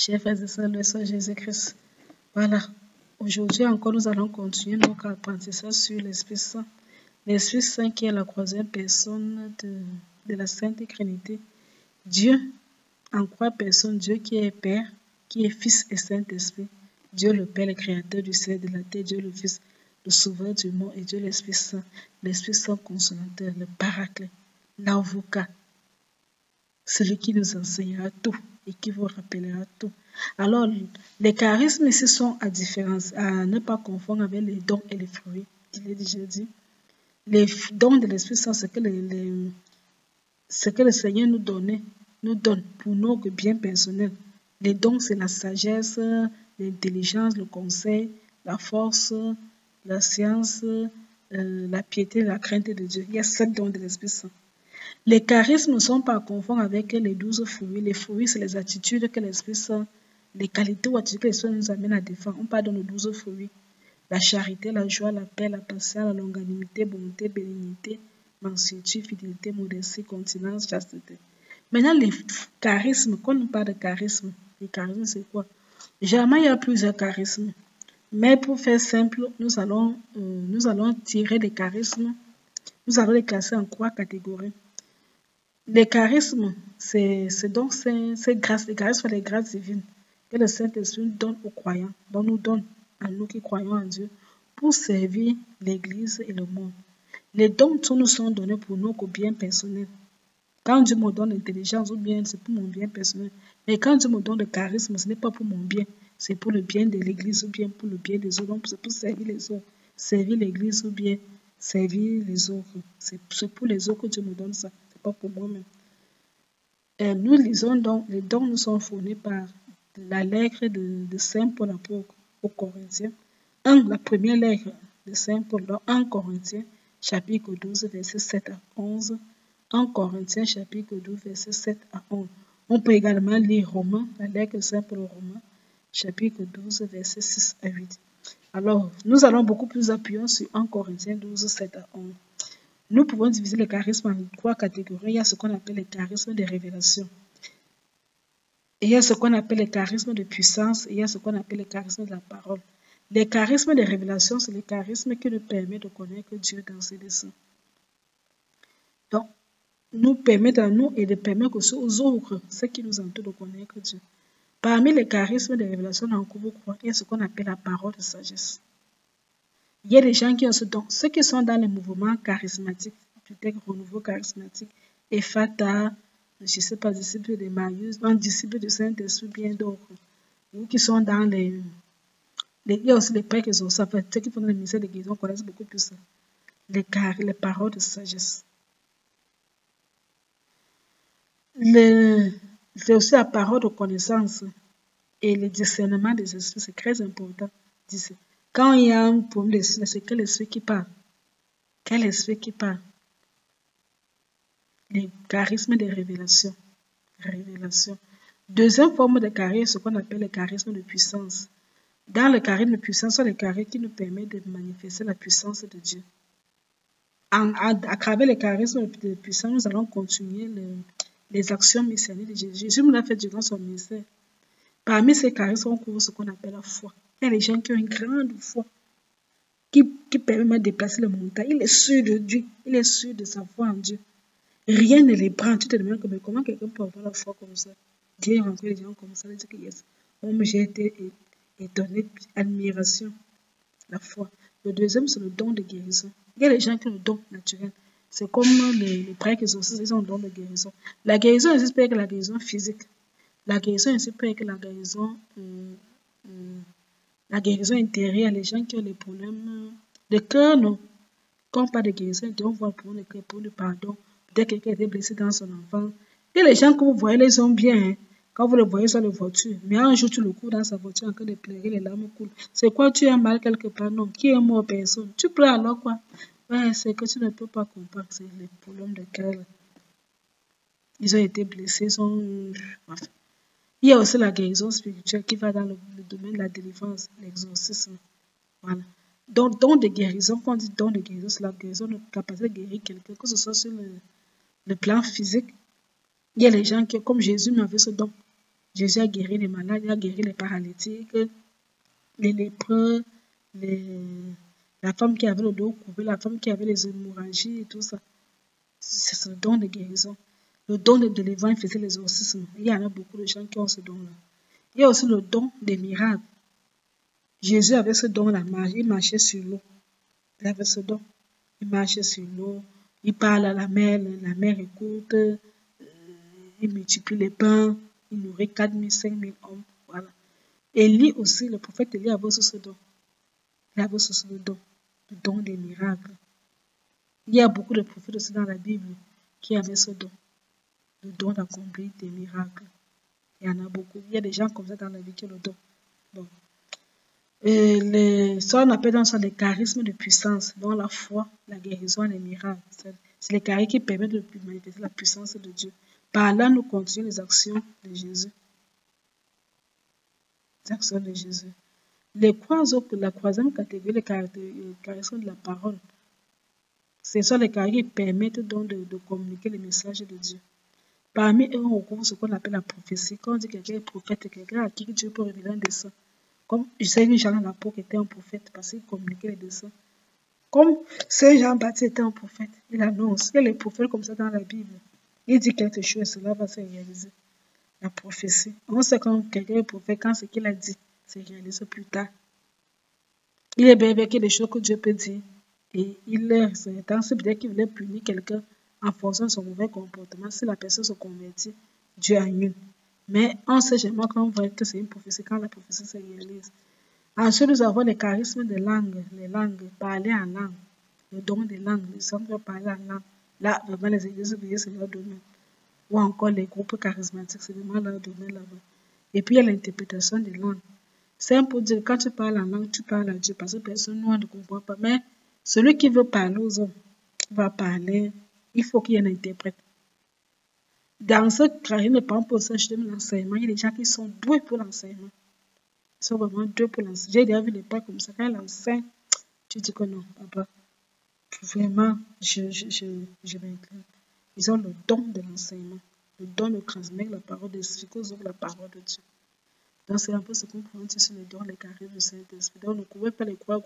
Chers frères et sœurs, le Seigneur Jésus-Christ. Voilà. Aujourd'hui encore, nous allons continuer notre apprentissage sur l'Esprit Saint. L'Esprit Saint qui est la troisième personne de la Sainte Trinité. Dieu en trois personnes, Dieu qui est Père, qui est Fils et Saint-Esprit. Dieu le Père, le Créateur du ciel et de la terre. Dieu le Fils, le Sauveur du monde. Et Dieu l'Esprit Saint, consolateur, le Paraclet, l'Avocat. Celui qui nous enseignera tout et qui vous rappellera tout. Alors, les charismes ici sont à différence, à ne pas confondre avec les dons et les fruits. Je l'ai déjà dit. Les dons de l'Esprit Saint, ce que le Seigneur nous donne pour nos biens personnels. Les dons, c'est la sagesse, l'intelligence, le conseil, la force, la science, la piété, la crainte de Dieu. Il y a 7 dons de l'Esprit Saint. Les charismes ne sont pas à confondre avec les 12 fruits. Les fruits, c'est les attitudes que l'Esprit Saint, les qualités ou attitudes que l'Esprit Saint nous amène à défendre. On parle de nos 12 fruits. La charité, la joie, la paix, la patience, la longanimité, bonté, bénignité, mansuétude, fidélité, modestie, continence, chasteté. Maintenant, les charismes, quand on parle de charisme, les charismes, c'est quoi? Jamais il y a plusieurs charismes. Mais pour faire simple, nous allons tirer des charismes. Nous allons les classer en 3 catégories. Les charismes, c'est grâce, les charismes sont les grâces divines que le Saint-Esprit donne aux croyants, nous donne à nous qui croyons en Dieu, pour servir l'Église et le monde. Les dons nous sont donnés pour nos biens personnels. Quand Dieu me donne l'intelligence, ou bien c'est pour mon bien personnel. Mais quand Dieu me donne le charisme, ce n'est pas pour mon bien, c'est pour le bien de l'Église ou bien pour le bien des autres. Donc c'est pour servir les autres, servir l'Église ou bien servir les autres. C'est pour les autres que Dieu me donne ça, c'est pas pour moi-même. Nous lisons donc, les dons nous sont fournis par la lettre de Saint Paul aux Corinthiens. La première lettre de Saint Paul dans 1 Corinthiens, chapitre 12, versets 7 à 11. 1 Corinthiens, chapitre 12, versets 7 à 11. On peut également lire Romains, la lettre de Saint Paul aux Romains, chapitre 12, versets 6 à 8. Alors, nous allons beaucoup plus appuyer sur 1 Corinthiens 12, 7 à 11. Nous pouvons diviser les charismes en 3 catégories. Il y a ce qu'on appelle les charismes de révélation. Et il y a ce qu'on appelle les charismes de puissance. Et il y a ce qu'on appelle les charismes de la parole. Les charismes de révélation, c'est les charismes qui nous permettent de connaître Dieu dans ses desseins. Donc, nous permettent à nous et de permettre aussi aux autres, ceux qui nous entourent, de connaître Dieu. Parmi les charismes de révélation, il y a ce qu'on appelle la parole de sagesse. Il y a des gens qui ont ce don. Ceux qui sont dans les mouvements charismatiques, peut-être renouveau charismatique, Ephata, je ne sais pas, disciples de Marius, disciples de Saint-Esprit, bien d'autres. Ou qui sont dans il y a aussi les prêtres exaucés. Enfin, ceux qui font le ministère de guérison connaissent beaucoup plus ça. Les paroles de sagesse. C'est aussi la parole de connaissance et le discernement des esprits, c'est très important. Quand il y a un problème, c'est quel esprit qui parle? Quel esprit qui parle? Les charismes de révélation. Deuxième forme de charisme, ce qu'on appelle le charisme de puissance. Dans le charisme de puissance, ce sont les charismes qui nous permettent de manifester la puissance de Dieu. À travers les charismes de puissance, nous allons continuer les actions missionnaires de Jésus. Jésus nous l'a fait durant son ministère. Parmi ces charismes, on trouve ce qu'on appelle la foi. Il y a des gens qui ont une grande foi qui permet de déplacer les montagnes. Il est sûr de Dieu. Il est sûr de sa foi en Dieu. Rien ne les prend. Tu te demandes comment quelqu'un peut avoir la foi comme ça. Dieu est rentré les gens comme ça. Il dit que yes. J'ai été étonné, admiration. La foi. Le deuxième, c'est le don de guérison. Il y a des gens qui ont le don naturel. C'est comme les prêtres exaucés, ils ont le don de guérison. La guérison existe pas que la guérison physique. La guérison existe pas que la guérison intérieure. Les gens qui ont les problèmes de cœur, non. Quand on parle de guérison, on voit pour le cœur, pour le pardon. Peut-être quelqu'un a été blessé dans son enfant. Et les gens que vous voyez, ils sont bien. Hein. Quand vous le voyez sur la voiture, mais un jour tu le cours dans sa voiture en train de pleurer, les larmes coulent. C'est quoi, tu as mal quelque part? Non. Qui est mort? Personne. Tu pleures alors quoi? Ouais, c'est que tu ne peux pas comprendre. C'est les problèmes de cœur. Ils ont été blessés. Enfin. Il y a aussi la guérison spirituelle qui va dans le domaine de la délivrance, l'exorcisme. Voilà. Donc, don de guérison, quand on dit don de guérison, c'est la guérison de capacité de guérir quelqu'un, que ce soit sur le plan physique. Il y a les gens qui, comme Jésus m'avait ce don. Jésus a guéri les malades, il a guéri les paralytiques, les lépreux, la femme qui avait le dos coupé, la femme qui avait les hémorragies et tout ça. C'est le don de guérison. Le don de délivrance, il faisait l'exorcisme. Il y en a beaucoup de gens qui ont ce don-là. Il y a aussi le don des miracles. Jésus avait ce don-là, il marchait sur l'eau. Il avait ce don. Il marchait sur l'eau, il parle à la mer écoute, il multiplie les pains, il nourrit 4 000, 5 000 hommes. Voilà. Élie aussi, le prophète Élie avait aussi ce don. Il avait aussi le don des miracles. Il y a beaucoup de prophètes aussi dans la Bible qui avaient ce don, le don d'accomplir des miracles. Il y en a beaucoup. Il y a des gens comme ça dans la vie qui ont le don. Donc, ça on appelle dans ça les charismes de puissance, dont la foi, la guérison et les miracles. C'est les charismes qui permettent de manifester la puissance de Dieu. Par là, nous continuons les actions de Jésus. Les actions de Jésus. La troisième catégorie, les charismes de la parole. Ce sont les charismes qui permettent donc de communiquer les messages de Dieu. Parmi eux, on retrouve ce qu'on appelle la prophétie. Quand on dit que quelqu'un est prophète, c'est quelqu'un à qui Dieu peut révéler un dessein. Comme je sais que Jean l'apôtre était un prophète parce qu'il communiquait les desseins. Comme Saint Jean-Baptiste était un prophète, il annonce. Il y a les prophètes comme ça dans la Bible. Il dit quelque chose et cela va se réaliser. La prophétie. On sait quand quelqu'un est prophète, quand ce qu'il a dit se réalise plus tard. Il est bien avec des choses que Dieu peut dire. Et il est certain, c'est peut-être qu'il voulait punir quelqu'un en fonction de son mauvais comportement. Si la personne se convertit, Dieu annule. Mais on sait jamais quand on voit que c'est une prophétie, quand la prophétie se réalise. Ensuite, nous avons les charismes de langue, les langues, parler en langue, le don des langues, les hommes doivent parler en langue. Là, vraiment, les églises ouvrières, c'est leur domaine. Ou encore les groupes charismatiques, c'est vraiment leur domaine là-bas. Et puis, il y a l'interprétation des langues. C'est un peu dire, quand tu parles en langue, tu parles à Dieu, parce que personne ne comprend pas. Mais celui qui veut parler aux hommes va parler, il faut qu'il y ait un interprète. Dans ce charisme, par exemple, je donne l'enseignement, il y a des gens qui sont doués pour l'enseignement. Ils sont vraiment doués pour l'enseignement. J'ai déjà vu les pères comme ça, quand ils enseignent, tu dis que non, papa, vraiment, je m'incline. Ils ont le don de l'enseignement, le don de transmettre la parole, d'expliquer aux autres la parole de Dieu. Donc, c'est un peu ce qu'on prend sur le don, les charismes du Saint-Esprit. Donc, on ne pouvait pas les croire.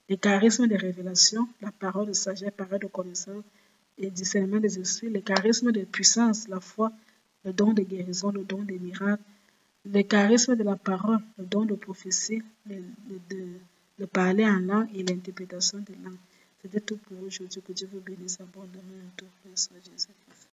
Les charismes de révélation, la parole de sagesse, la parole de connaissance, et discernement des esprits, les charismes de puissance, la foi, le don de guérison, le don des miracles, les charismes de la parole, le don de prophétie, le parler en langue et l'interprétation des langues. C'était tout pour aujourd'hui. Que Dieu vous bénisse abondamment. Jésus.